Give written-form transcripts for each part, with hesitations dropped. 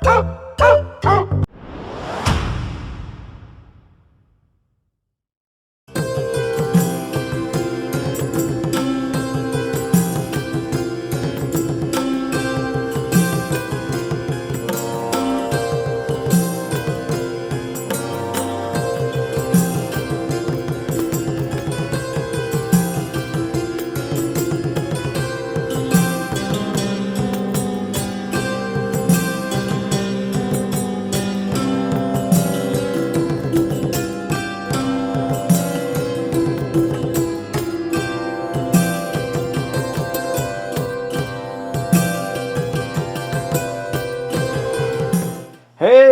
Hey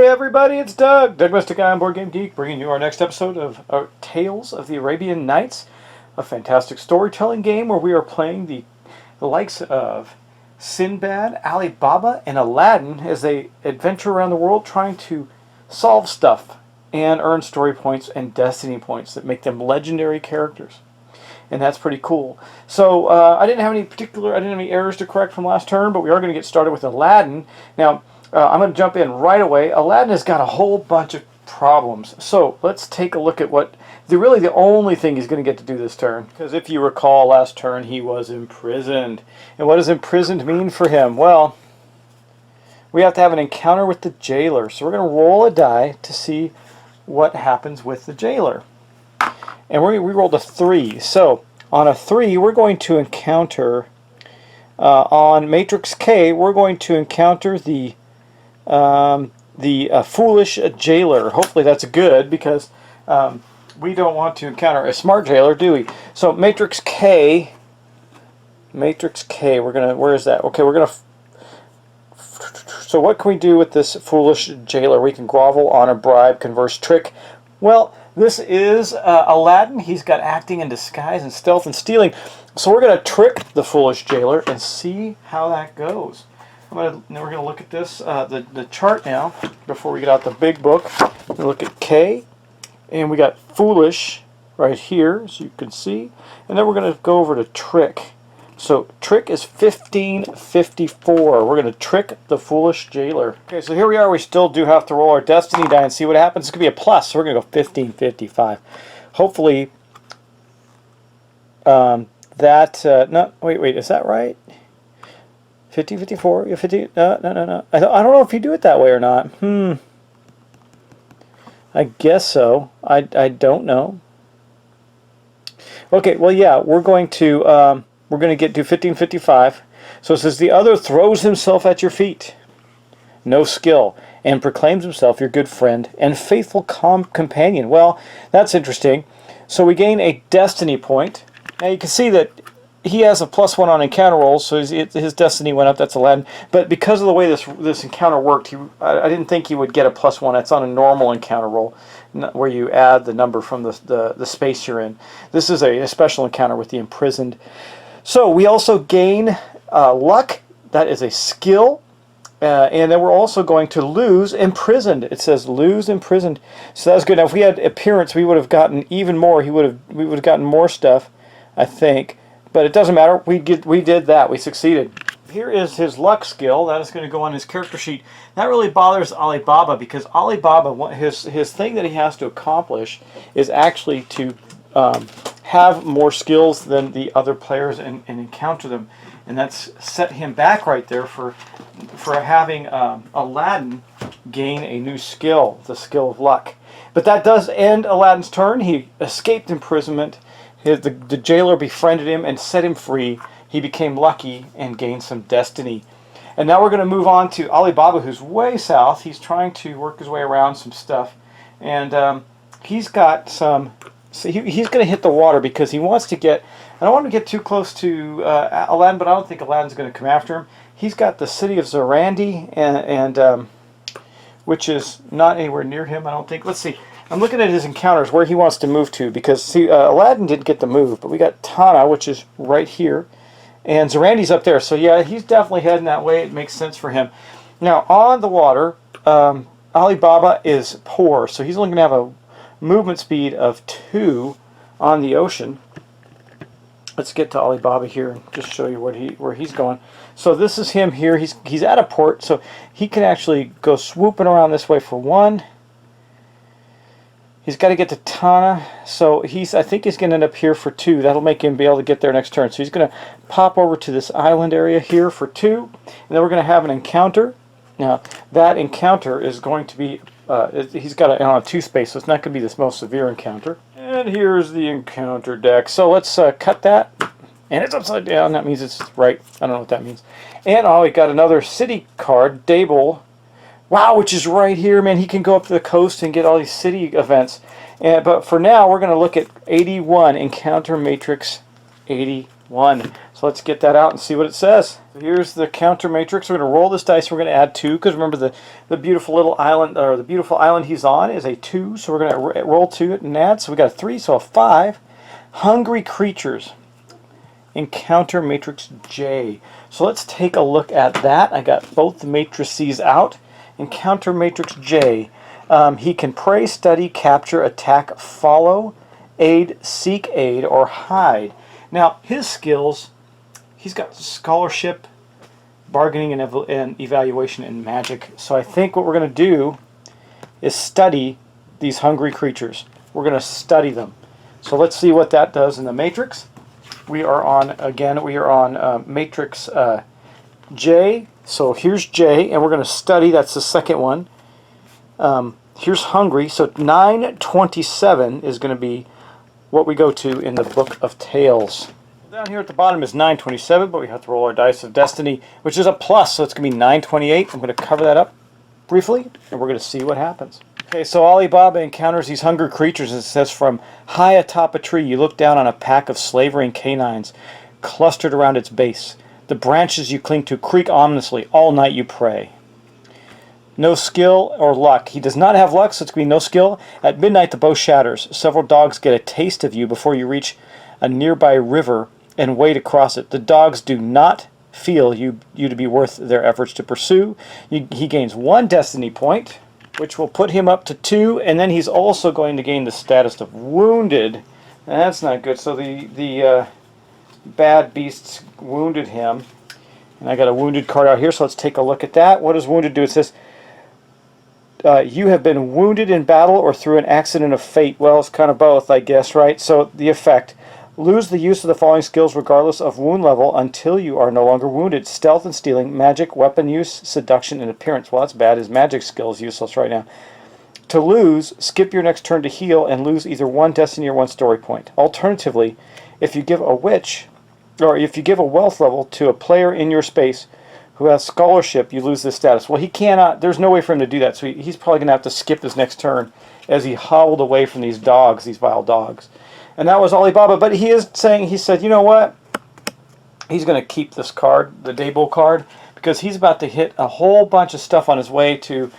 everybody, it's Doug, Doug Mystic Guy on Board Game Geek, bringing you our next episode of Tales of the Arabian Nights, a fantastic storytelling game where we are playing the likes of Sinbad, Alibaba, and Aladdin as they adventure around the world trying to solve stuff and earn story points and destiny points that make them legendary characters. And that's pretty cool. So I didn't have any errors to correct from last turn, but we are going to get started with Aladdin. Now, I'm going to jump in right away. Aladdin has got a whole bunch of problems. So let's take a look at what really the only thing he's going to get to do this turn. Because if you recall, last turn he was imprisoned. And what does imprisoned mean for him? Well, we have to have an encounter with the jailer. So we're going to roll a die to see what happens with the jailer. And we rolled a 3. So on a 3, we're going to encounter, on Matrix K, we're going to encounter the foolish jailer. Hopefully that's good, because we don't want to encounter a smart jailer, do we? So Matrix K, we're gonna, where is that? Okay, we're gonna, so what can we do with this foolish jailer? We can grovel, honor, bribe, converse, trick. Well, this is Aladdin. He's got acting and disguise and stealth and stealing. So we're gonna trick the foolish jailer and see how that goes. Now we're going to look at this, the chart now, before we get out the big book. We're going to look at K, and we got Foolish right here, so you can see. And then we're going to go over to Trick. So Trick is 1554. We're going to trick the Foolish Jailer. Okay, so here we are. We still do have to roll our Destiny die and see what happens. It's going to be a plus, so we're going to go 1555. Hopefully, no, wait, is that right? 1554, yeah, 50, no. I don't know if you do it that way or not. I guess so. I don't know. Okay, well, yeah, we're going to do 1555. So it says the other throws himself at your feet, no skill, and proclaims himself your good friend and faithful companion. Well, that's interesting. So we gain a destiny point. Now you can see that he has a +1 on encounter rolls, so his destiny went up. That's Aladdin. But because of the way this encounter worked, I didn't think he would get a +1. That's on a normal encounter roll, where you add the number from the space you're in. This is a special encounter with the imprisoned. So we also gain luck. That is a skill. And then we're also going to lose imprisoned. It says lose imprisoned. So that's good. Now if we had appearance, we would have gotten even more. We would have gotten more stuff, I think. But it doesn't matter. We did that. We succeeded. Here is his luck skill. That is going to go on his character sheet. That really bothers Alibaba, because Alibaba, his thing that he has to accomplish is actually to have more skills than the other players and encounter them. And that's set him back right there for having Aladdin gain a new skill, the skill of luck. But that does end Aladdin's turn. He escaped imprisonment. The jailer befriended him and set him free. He became lucky and gained some destiny. And now we're going to move on to Alibaba, who's way south. He's trying to work his way around some stuff. And he's got some... So he's going to hit the water because he wants to get... I don't want to get too close to Aladdin, but I don't think Aladdin's going to come after him. He's got the city of Zarandi, and which is not anywhere near him, I don't think. Let's see. I'm looking at his encounters, where he wants to move to, because, see, Aladdin didn't get the move, but we got Tana, which is right here, and Zarandi's up there. So, yeah, he's definitely heading that way. It makes sense for him. Now, on the water, Alibaba is poor, so he's only going to have a movement speed of 2 on the ocean. Let's get to Alibaba here and just show you where he's going. So this is him here. He's at a port, so he can actually go swooping around this way for one. He's got to get to Tana, so I think he's going to end up here for two. That'll make him be able to get there next turn. So he's going to pop over to this island area here for two, and then we're going to have an encounter. Now, that encounter is going to be, he's got it on a 2 space, so it's not going to be this most severe encounter. And here's the encounter deck. So let's cut that, and it's upside down. That means it's right. I don't know what that means. And we got another city card, Dable. Wow, which is right here, man. He can go up to the coast and get all these city events. But for now, we're going to look at 81, Encounter Matrix 81. So let's get that out and see what it says. So here's the counter matrix. We're going to roll this dice. We're going to add 2, because remember the beautiful little island, or the beautiful island he's on is a 2. So we're going to roll 2 and add. So we got a 3, so a 5. Hungry Creatures. Encounter Matrix J. So let's take a look at that. I got both the matrices out. Encounter Matrix J. He can pray, study, capture, attack, follow, aid, seek aid, or hide. Now, his skills, he's got scholarship, bargaining, and evaluation, and magic. So I think what we're going to do is study these hungry creatures. We're going to study them. So let's see what that does in the matrix. We are on matrix J. So here's J, and we're going to study. That's the second one. Here's hungry. So 927 is going to be what we go to in the Book of Tales. Down here at the bottom is 927, but we have to roll our dice of destiny, which is a plus, so it's going to be 928. I'm going to cover that up briefly, and we're going to see what happens. Okay, so Alibaba encounters these hungry creatures. It says, from high atop a tree, you look down on a pack of slavering canines clustered around its base. The branches you cling to creak ominously. All night you pray. No skill or luck. He does not have luck, so it's going to be no skill. At midnight, the bow shatters. Several dogs get a taste of you before you reach a nearby river and wade across it. The dogs do not feel you to be worth their efforts to pursue. He gains 1 destiny point, which will put him up to 2, and then he's also going to gain the status of wounded. That's not good. So the bad beasts wounded him. And I got a wounded card out here, so let's take a look at that. What does wounded do? It says, you have been wounded in battle or through an accident of fate. Well, it's kind of both, I guess, right? So the effect, lose the use of the following skills regardless of wound level until you are no longer wounded. Stealth and stealing, magic, weapon use, seduction, and appearance. Well, that's bad. His magic skill is useless right now. To lose, skip your next turn to heal and lose either 1 destiny or 1 story point. Alternatively, if you give a witch, or if you give a wealth level to a player in your space who has scholarship, you lose this status. Well, he cannot, there's no way for him to do that, so he's probably going to have to skip his next turn as he hobbled away from these dogs, these vile dogs. And that was Alibaba, but he said, you know what? He's going to keep this card, the Dable card, because he's about to hit a whole bunch of stuff on his way to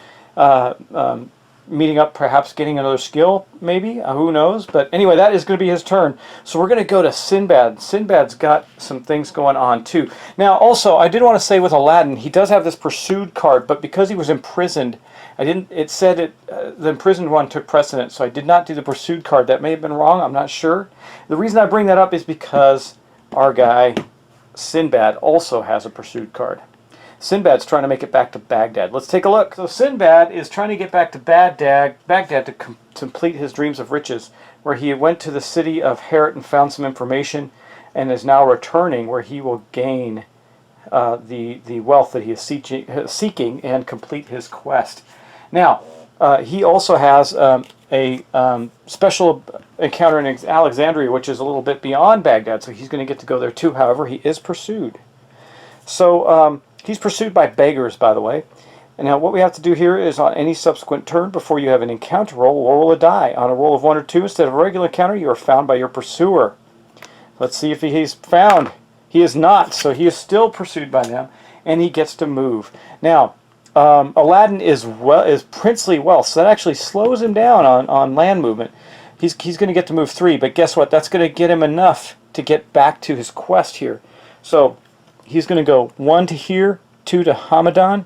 meeting up, perhaps getting another skill, maybe, who knows. But anyway, that is going to be his turn. So we're going to go to Sinbad. Sinbad's got some things going on too. Now also, I did want to say with Aladdin, he does have this pursued card, but because he was imprisoned, it said the imprisoned one took precedence, so I did not do the pursued card. That may have been wrong, I'm not sure. The reason I bring that up is because our guy Sinbad also has a pursued card. Sinbad's trying to make it back to Baghdad. Let's take a look. So Sinbad is trying to get back to Baghdad to complete his dreams of riches, where he went to the city of Herat and found some information, and is now returning, where he will gain the wealth that he is seeking and complete his quest. Now, he also has a special encounter in Alexandria, which is a little bit beyond Baghdad, so he's going to get to go there too. However, he is pursued. So he's pursued by beggars, by the way. And now what we have to do here is on any subsequent turn, before you have an encounter roll a die. On a roll of 1 or 2, instead of a regular encounter, you are found by your pursuer. Let's see if he's found. He is not, so he is still pursued by them, and he gets to move. Now, Aladdin is princely wealth, so that actually slows him down on land movement. He's going to get to move 3, but guess what? That's going to get him enough to get back to his quest here. So he's going to go 1 to here, 2 to Hamadan,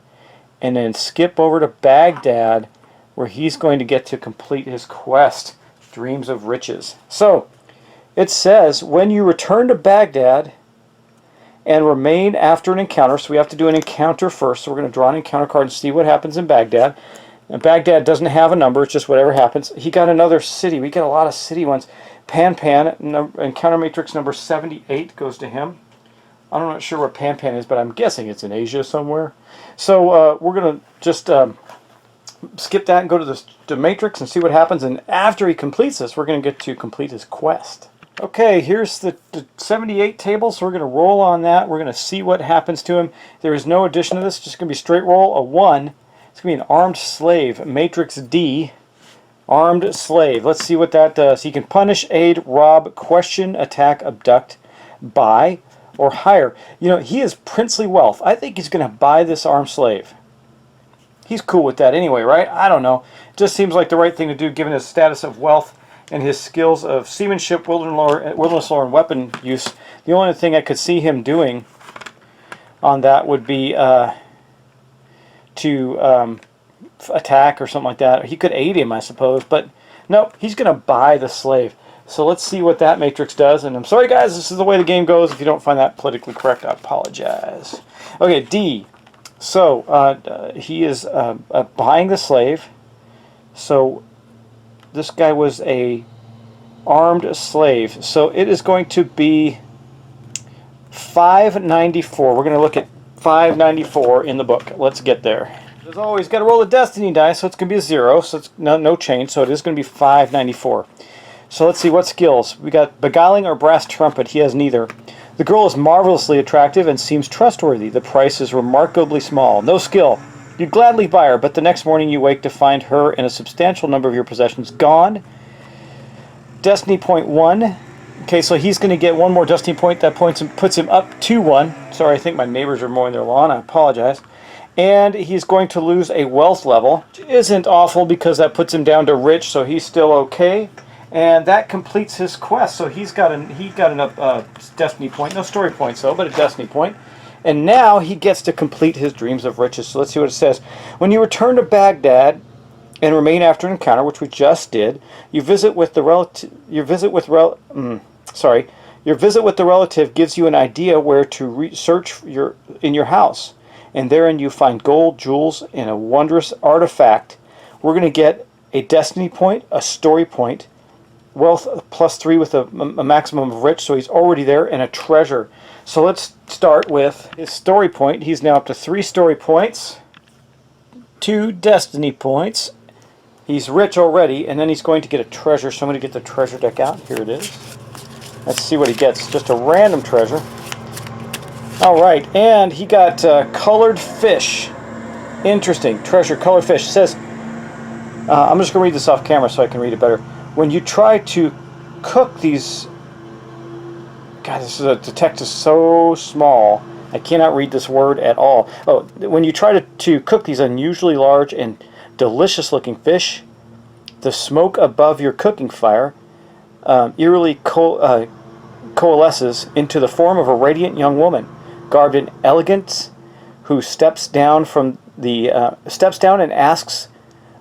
and then skip over to Baghdad, where he's going to get to complete his quest, Dreams of Riches. So it says, when you return to Baghdad and remain after an encounter. So we have to do an encounter first. So we're going to draw an encounter card and see what happens in Baghdad. And Baghdad doesn't have a number. It's just whatever happens. He got another city. We get a lot of city ones. Pan, encounter matrix number 78 goes to him. I'm not sure where Pan is, but I'm guessing it's in Asia somewhere. So we're going to just skip that and go to the matrix and see what happens. And after he completes this, we're going to get to complete his quest. Okay, here's the 78 table, so we're going to roll on that. We're going to see what happens to him. There is no addition to this. It's just going to be straight roll, a 1. It's going to be an armed slave, matrix D, armed slave. Let's see what that does. He can punish, aid, rob, question, attack, abduct, buy, or hire. You know, he is princely wealth. I think he's going to buy this armed slave. He's cool with that anyway, right? I don't know. It just seems like the right thing to do given his status of wealth and his skills of seamanship, wilderness lore, and weapon use. The only thing I could see him doing on that would be to attack or something like that. He could aid him, I suppose, but no, he's going to buy the slave. So let's see what that matrix does. And I'm sorry, guys, this is the way the game goes. If you don't find that politically correct, I apologize. Okay, D. So he is buying the slave. So this guy was a armed slave. So it is going to be 594. We're going to look at 594 in the book. Let's get there. As always, got to roll a destiny die, so it's going to be a 0. So it's no change. So it is going to be 594. So let's see what skills. We got beguiling or brass trumpet. He has neither. The girl is marvelously attractive and seems trustworthy. The price is remarkably small. No skill. You'd gladly buy her, but the next morning you wake to find her and a substantial number of your possessions gone. Destiny point 1. Okay, so he's going to get one more destiny point. That puts him up to 1. Sorry, I think my neighbors are mowing their lawn. I apologize. And he's going to lose a wealth level, which isn't awful because that puts him down to rich, so he's still okay. And that completes his quest. So he got a destiny point. No story points though, but a destiny point. And now he gets to complete his dreams of riches. So let's see what it says. When you return to Baghdad and remain after an encounter, which we just did, your visit with the relative gives you an idea where to search in your house, and therein you find gold, jewels, and a wondrous artifact. We're going to get a destiny point, a story point, wealth +3 with a maximum of rich, so he's already there, and a treasure. So let's start with his story point. He's now up to 3 story points, 2 destiny points. He's rich already, and then he's going to get a treasure. So I'm going to get the treasure deck out. Here it is. Let's see what he gets. Just a random treasure. All right, and he got colored fish. Interesting. Treasure, colored fish. It says, I'm just going to read this off camera so I can read it better. When you try to cook these... God, the text is so small. I cannot read this word at all. Oh, when you try to cook these unusually large and delicious-looking fish, the smoke above your cooking fire eerily coalesces into the form of a radiant young woman, garbed in elegance, who steps down and asks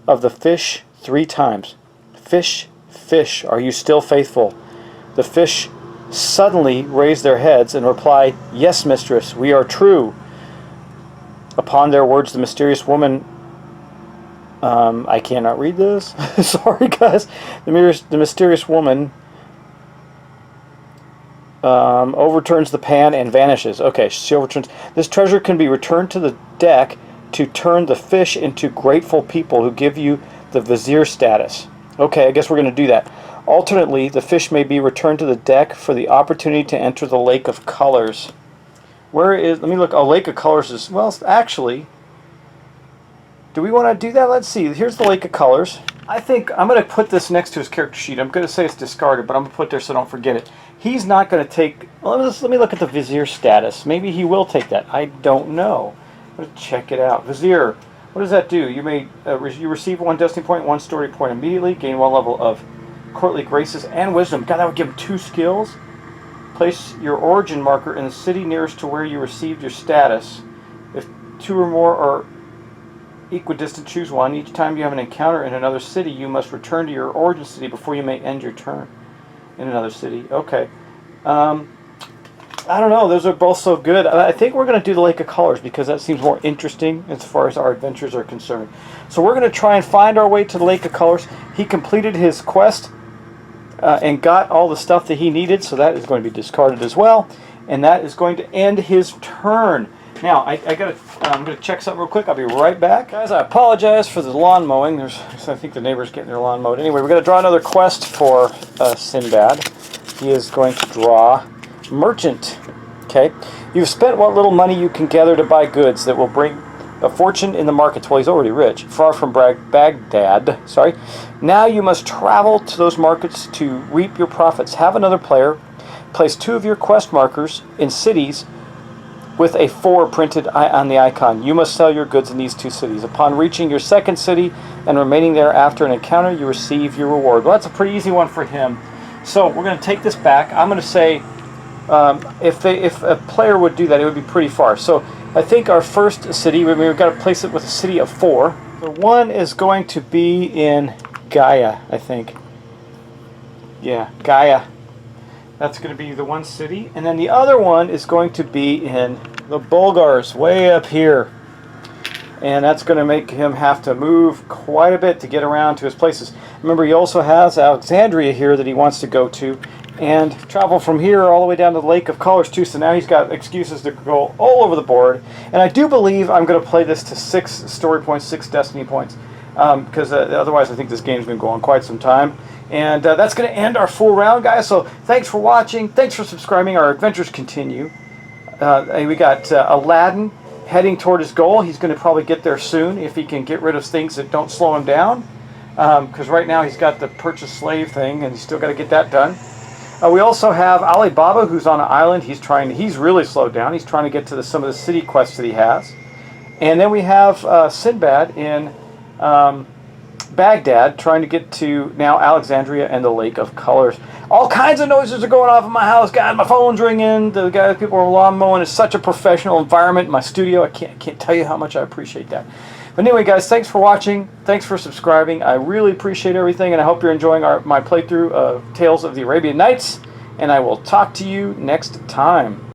of the fish 3 times, "Fish, fish, are you still faithful?" The fish suddenly raise their heads and reply, "Yes, mistress, we are true." Upon their words, the mysterious woman, I cannot read this. Sorry, guys. The mysterious woman overturns the pan and vanishes. Okay, she overturns. This treasure can be returned to the deck to turn the fish into grateful people who give you the vizier status. Okay, I guess we're going to do that. Alternately, the fish may be returned to the deck for the opportunity to enter the Lake of Colors. Where is... Let me look. Oh, Lake of Colors is... Well, actually... Do we want to do that? Let's see. Here's the Lake of Colors. I think I'm going to put this next to his character sheet. I'm going to say it's discarded, but I'm going to put it there so I don't forget it. He's not going to take... Well, let me look at the Vizier status. Maybe he will take that. I don't know. Let's check it out. Vizier. What does that do? You may you receive 1 destiny point, 1 story point immediately. Gain 1 level of courtly graces and wisdom. God, that would give him 2 skills. Place your origin marker in the city nearest to where you received your status. If 2 or more are equidistant, choose 1. Each time you have an encounter in another city, you must return to your origin city before you may end your turn in another city. Okay. I don't know. Those are both so good. I think we're going to do the Lake of Colors because that seems more interesting as far as our adventures are concerned. So we're going to try and find our way to the Lake of Colors. He completed his quest and got all the stuff that he needed, so that is going to be discarded as well. And that is going to end his turn. Now, I'm going to check something real quick. I'll be right back. Guys, I apologize for the lawn mowing. I think the neighbor's getting their lawn mowed. Anyway, we're going to draw another quest for Sinbad. He is going to draw Merchant. Okay, you've spent what little money you can gather to buy goods that will bring a fortune in the markets. Well, he's already rich, far from Baghdad. Sorry. Now you must travel to those markets to reap your profits. Have another player place 2 of your quest markers in cities with a 4 printed on the icon. You must sell your goods in these 2 cities. Upon reaching your second city and remaining there after an encounter, you receive your reward. Well, that's a pretty easy one for him. So we're going to take this back. I'm going to say, if a player would do that, it would be pretty far. So I think our first city, we've got to place it with a city of 4. So one is going to be in Gaia, I think. Yeah, Gaia. That's going to be the one city. And then the other one is going to be in the Bulgars, way up here. And that's going to make him have to move quite a bit to get around to his places. Remember, he also has Alexandria here that he wants to go to. And travel from here all the way down to the Lake of Colors too, so now he's got excuses to go all over the board. And I do believe I'm going to play this to 6 story points, 6 destiny points, because otherwise I think this game's going to go on quite some time. And that's going to end our full round, guys. So thanks for watching, thanks for subscribing. Our adventures continue. We got Aladdin heading toward his goal. He's going to probably get there soon if he can get rid of things that don't slow him down, because right now he's got the purchase slave thing and he's still got to get that done. We also have Alibaba, who's on an island. He's really slowed down. He's trying to get to some of the city quests that he has. And then we have Sinbad in Baghdad, trying to get to now Alexandria and the Lake of Colors. All kinds of noises are going off in my house, guys. My phone's ringing. The guys, people are lawn mowing. It's such a professional environment in my studio. I can't tell you how much I appreciate that. But anyway, guys, thanks for watching. Thanks for subscribing. I really appreciate everything, and I hope you're enjoying my playthrough of Tales of the Arabian Nights. And I will talk to you next time.